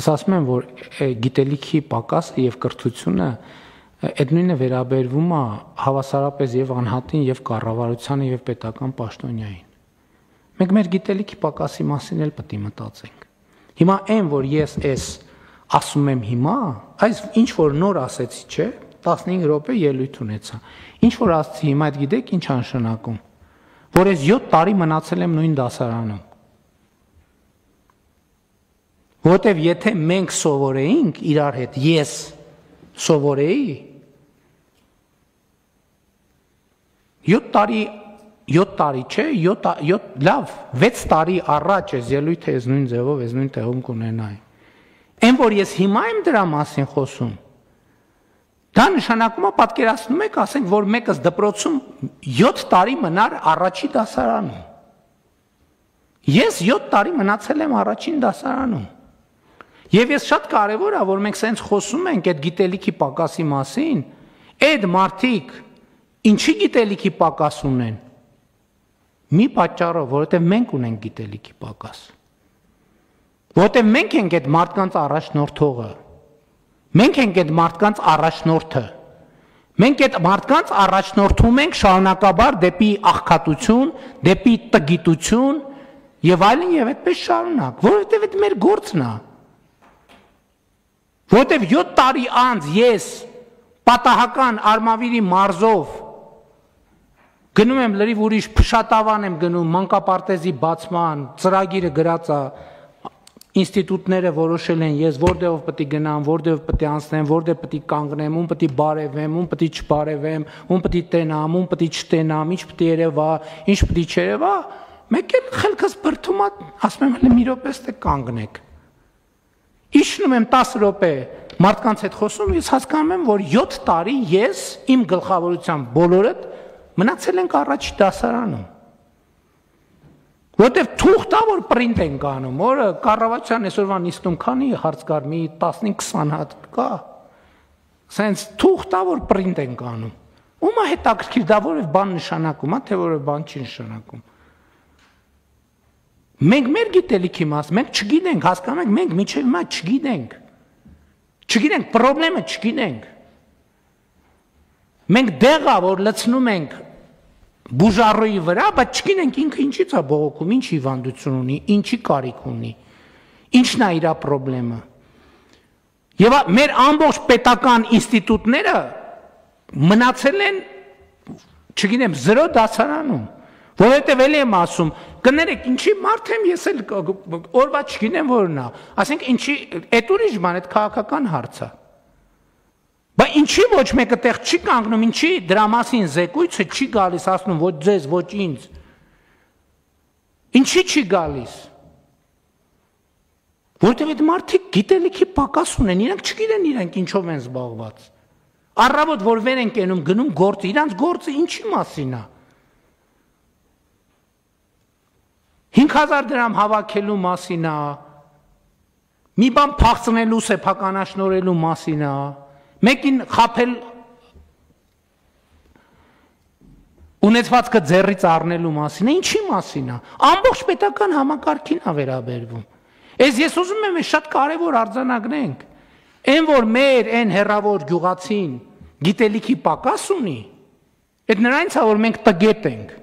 Ես ասում եմ, որ գիտելիքի պակասը եւ կրթությունը այդ նույնը վերաբերվում է հավասարապես եւ անհատին եւ կառավարությանը եւ պետական պաշտոնյային։ Մենք մեր գիտելիքի պակասի մասին էլ պետք է մտածենք։ Հիմա այն, որ ես ասում եմ հիմա, այս ինչ որ նոր ասեցի, չէ, 15 րոպե ելույթ ունեցա։ Ինչ որ ասացի հիմա, այդ գիտեք ինչ անշանակում, որ ես 7 տարի մնացել եմ նույն դասարանում։ Որտեւ եթե մենք սովորեինք իրար հետ, ես սովորեի 7 տարի չէ, 7 լավ, 6 տարի առաջ ես ելույթը ես նույն ձևով, ես նույն տեղում կունենայի։ Այն որ ես հիմա եմ դրա մասին խոսում, դա նշանակում է պատկերացնում եք, ասենք, որ մեկս դպրոցում 7 տարի մնար առաջի դասարանում։ Ես 7 տարի մնացել եմ առաջին դասարանում։ Եվ ես շատ կարևոր է, որ մենք սենց խոսում ենք այդ գիտելիքի պակասի մասին, այդ մարդիկ ինչի գիտելիքի պակաս ունեն։ Մի պատճառով, որովհետև մենք ունենք գիտելիքի պակաս։ Որովհետև մենք ենք այդ մարդկանց առաջնորդողը։ Մենք ենք այդ մարդկանց առաջնորդը։ Մենք այդ մարդկանց առաջնորդում ենք շարունակաբար դեպի աղքատություն, դեպի տգիտություն եւ այլն եւ այդպես շարունակ, որովհետև այդ մեր գործն է։ Որովհետև 7 տարի անց ես պատահական Արմավիրի մարզով գնում եմ լրիվ ուրիշ փշատավան եմ գնում մանկապարտեզի բացման, ծրագիրը գրած է, ինստիտուտները որոշել են ես որտեղով պետք է գնամ, որտեղ պետք է անցնեմ, որտեղ պետք է կանգնեմ, ում պետք է բարևեմ, ում պետք է չբարևեմ, ում պետք է տենամ, ում պետք է չտենամ, ինչ պետք է երևա, ինչ պետք է չերևա, մեկ էլ խելքս բրդում է, ասում եմ հələ մի րոպե ստե կանգնեք։ Իջնում եմ 10 րոպե մարդկանց հետ խոսում, ես հասկանում եմ, որ 7 տարի ես իմ գլխավորությամբ բոլորդ մնացել ենք առաջի դասարանում։ Որտեվ թուղթ է, որ պրինտ ենք անում, որը կառավարության այսօրվա նիստում քանի հարց կար, մի 15-20 հատ կա։ Սենց թուղթ է, որ պրինտ ենք անում։ Ում է հետաքրքիր դա որև բան նշանակում, թե որև բան չի նշանակում։ Մենք մեր գիտելիքի մաս, մենք չգիտենք, հասկանում եք, մենք մինչև հիմա չգիտենք։ Չգիտենք, պրոբլեմը չգիտենք։ Մենք դեղա, որ լցնում ենք բուժառոյի վրա, բայց չգիտենք ինքը ինչից է բողոքում, ինչ հիվանդություն ունի, ինչի կարիք ունի, ինչն է իր պրոբլեմը։ Եվ մեր ամբողջ պետական ինստիտուտները մնացել են, չգիտեմ, 0 դասարանում, որովհետև էլի եմ ասում, կներեք, ինչի մարդ եմ ես էլ օրվա չգիտեմ որն է, ասենք ինչի, այդ ուրիշ բան, այդ քաղաքական հարց է։ Բայց ինչի ոչ մեկը տեղ չի կանգնում, ինչի դրա մասին զեկույցը չի գալիս, ասում ոչ ձեզ, ոչ ինձ։ Ինչի չի գալիս։ Որտեղ այդ մարդիկ գիտելիքի պակաս ունեն, իրանք չգիտեն իրանք ինչով են զբաղված։ Առավոտ որ վեր են կենում, գնում գործը, իրանց գործը ինչի մասին է։ 5000 դրամ հավաքելու մասին է, մի բան փախցնելու, սեփականաշնորհելու մասին է, մեկին խաբել ունեցվածքը ձեռից առնելու մասին է, ինչի մասին է, ամբողջ պետական համակարգին է վերաբերվում։ Ես ուզում եմ շատ կարևոր արձանագրենք, այն որ մեր այն հեռավոր գյուղացին գիտելիքի պակաս ունի, այդ նրանից է որ մենք տգետ ենք։